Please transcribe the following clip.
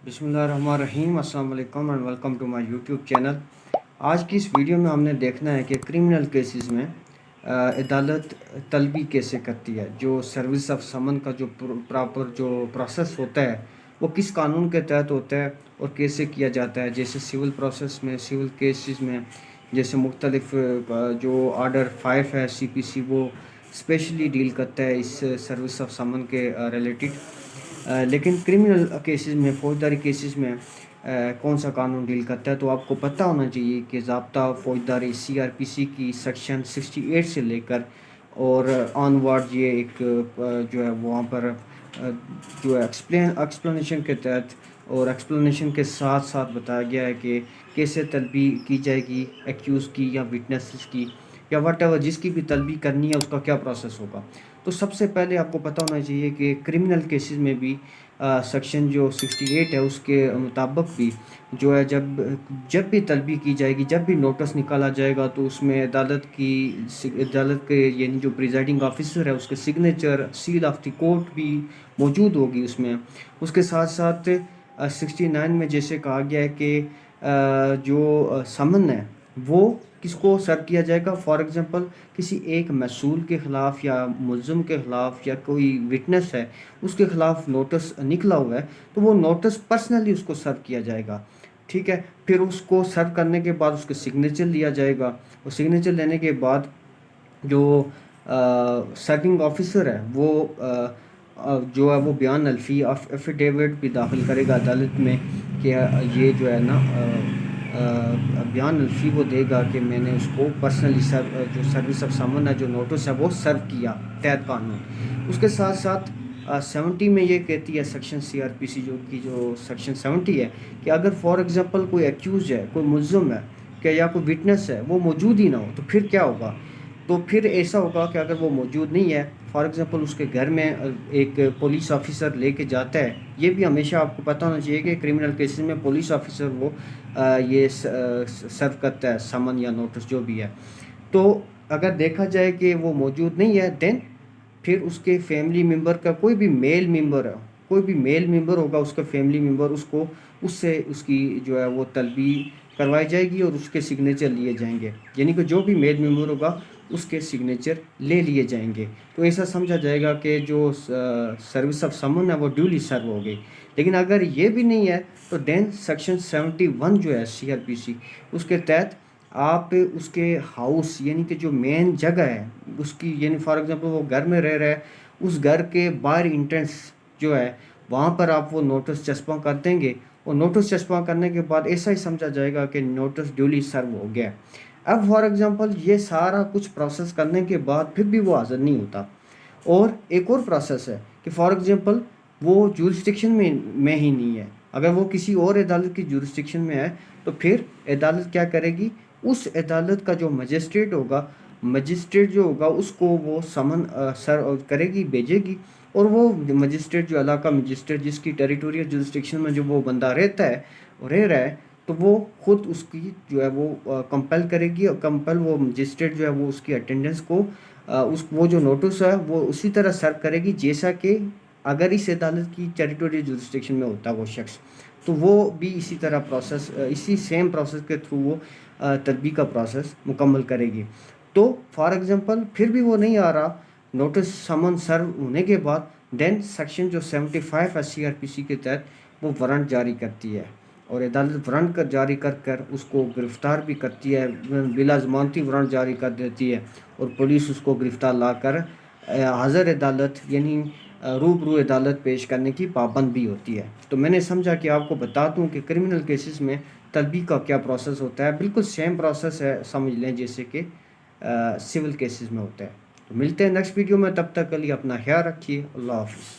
بسم اللہ الرحمن الرحیم، السلام علیکم and welcome to my YouTube channel. آج کی اس ویڈیو میں ہم نے دیکھنا ہے کہ کرمنل کیسز میں عدالت طلبی کیسے کرتی ہے، جو سروس آف سمن کا جو پراپر جو پروسیس ہوتا ہے وہ کس قانون کے تحت ہوتا ہے اور کیسے کیا جاتا ہے۔ جیسے سول پروسیس میں، سول کیسز میں جیسے مختلف جو آرڈر 5 ہے CPC، وہ اسپیشلی ڈیل کرتا ہے اس سروس آف سمن کے ریلیٹڈ۔ لیکن کرمنل کیسز میں، فوجداری کیسز میں کون سا قانون ڈیل کرتا ہے، تو آپ کو پتہ ہونا چاہیے کہ ضابطہ فوجداری CRPC کی سیکشن 68 سے لے کر اور آن ورڈ یہ ایک جو ہے وہاں پر جو ہے ایکسپلینیشن کے تحت اور ایکسپلینیشن کے ساتھ ساتھ بتایا گیا ہے کہ کیسے طلبی کی جائے گی ایکیوز کی یا وٹنسز کی یا واٹ ایور، جس کی بھی طلبی کرنی ہے اس کا کیا پروسیس ہوگا۔ تو سب سے پہلے آپ کو پتہ ہونا چاہیے کہ کرمنل کیسز میں بھی سیکشن جو 68 ہے اس کے مطابق بھی جو ہے جب بھی طلبی کی جائے گی، جب بھی نوٹس نکالا جائے گا، تو اس میں عدالت کے یعنی جو پریزائڈنگ آفیسر ہے اس کے signature, seal of the court بھی موجود ہوگی اس میں۔ اس کے ساتھ ساتھ 69 میں جیسے کہا گیا ہے کہ جو سمن ہے وہ کس کو سرو کیا جائے گا۔ فار ایگزامپل کسی ایک مسئول کے خلاف یا ملزم کے خلاف یا کوئی وٹنس ہے، اس کے خلاف نوٹس نکلا ہوا ہے، تو وہ نوٹس پرسنلی اس کو سرو کیا جائے گا، ٹھیک ہے۔ پھر اس کو سرو کرنے کے بعد اس کے سگنیچر لیا جائے گا، اور سگنیچر لینے کے بعد جو سرونگ آفیسر ہے وہ جو ہے وہ بیان الفی ایفیڈیوٹ بھی داخل کرے گا عدالت میں کہ یہ جو ہے نا بیان الفی وہ دے گا کہ میں نے اس کو پرسنلی جو سروس آف سمن ہے، جو نوٹس ہے وہ سرو کیا تحت قانون۔ اس کے ساتھ ساتھ 70 میں یہ کہتی ہے سیکشن CRPC جو سیکشن 70 ہے کہ اگر فار ایگزامپل کوئی ایکیوز ہے، کوئی ملزم ہے کہ یا کوئی وٹنس ہے وہ موجود ہی نہ ہو، تو پھر کیا ہوگا۔ تو پھر ایسا ہوگا کہ اگر وہ موجود نہیں ہے، فار ایگزامپل اس کے گھر میں ایک پولیس آفیسر لے کے جاتا ہے۔ یہ بھی ہمیشہ آپ کو پتہ ہونا چاہیے کہ کرمنل کیسز میں پولیس آفیسر وہ یہ سرو کرتا ہے سمن یا نوٹس جو بھی ہے۔ تو اگر دیکھا جائے کہ وہ موجود نہیں ہے، دین پھر اس کے فیملی ممبر کا کوئی بھی میل ممبر ہوگا، اس کا فیملی ممبر اس سے اس کی جو ہے وہ طلبی کروائی جائے گی اور اس کے سگنیچر لیے جائیں گے، یعنی کہ جو بھی میل ممبر ہوگا اس کے سگنیچر لے لیے جائیں گے۔ تو ایسا سمجھا جائے گا کہ جو سروس آف سمن ہے وہ ڈیولی سرو ہو گئی۔ لیکن اگر یہ بھی نہیں ہے تو دین سیکشن 71 جو ہے CRPC، اس کے تحت آپ اس کے ہاؤس یعنی کہ جو مین جگہ ہے اس کی، یعنی فار ایگزامپل وہ گھر میں رہ رہا ہے، اس گھر کے باہر انٹرنس جو ہے وہاں پر آپ وہ نوٹس چسپاں کر دیں گے، اور نوٹس چسپاں کرنے کے بعد ایسا ہی سمجھا جائے گا کہ نوٹس ڈیولی سرو ہو گیا۔ اب فار ایگزامپل یہ سارا کچھ پروسیس کرنے کے بعد پھر بھی وہ حاضر نہیں ہوتا، اور ایک اور پروسیس ہے کہ فار ایگزامپل وہ جورسڈکشن میں ہی نہیں ہے۔ اگر وہ کسی اور عدالت کی جورسڈکشن میں ہے تو پھر عدالت کیا کرے گی، اس عدالت کا جو مجسٹریٹ جو ہوگا اس کو وہ سمن سر کرے گی، بھیجے گی، اور وہ مجسٹریٹ جو علاقہ مجسٹریٹ جس کی ٹیریٹوریل جورسڈکشن میں جو وہ بندہ رہتا ہے رہ رہا ہے، تو وہ خود اس کی جو ہے وہ کمپل کرے گی، اور وہ مجسٹریٹ جو ہے وہ اس کی اٹینڈنس کو وہ جو نوٹس ہے وہ اسی طرح سرو کرے گی جیسا کہ اگر اس عدالت کی ٹیریٹوریل جورسڈکشن میں ہوتا وہ شخص، تو وہ بھی اسی طرح اسی سیم پروسیس کے تھرو وہ طلبی کا پروسیس مکمل کرے گی۔ تو فار ایگزامپل پھر بھی وہ نہیں آ رہا نوٹس سمن سرو ہونے کے بعد، دین سیکشن جو 75 ہے CRPC کے تحت وہ وارنٹ جاری کرتی ہے، اور عدالت وارنٹ جاری کر اس کو گرفتار بھی کرتی ہے، بلا ضمانتی وارنٹ جاری کر دیتی ہے، اور پولیس اس کو گرفتار لا کر حاضر عدالت یعنی روبرو عدالت پیش کرنے کی پابند بھی ہوتی ہے۔ تو میں نے سمجھا کہ آپ کو بتا دوں کہ کرمنل کیسز میں طلبی کا کیا پروسیس ہوتا ہے، بالکل سیم پروسیس ہے سمجھ لیں جیسے کہ سول کیسز میں ہوتا ہے۔ تو ملتے ہیں نیکسٹ ویڈیو میں، تب تک کے لیے اپنا خیال رکھیے، اللہ حافظ۔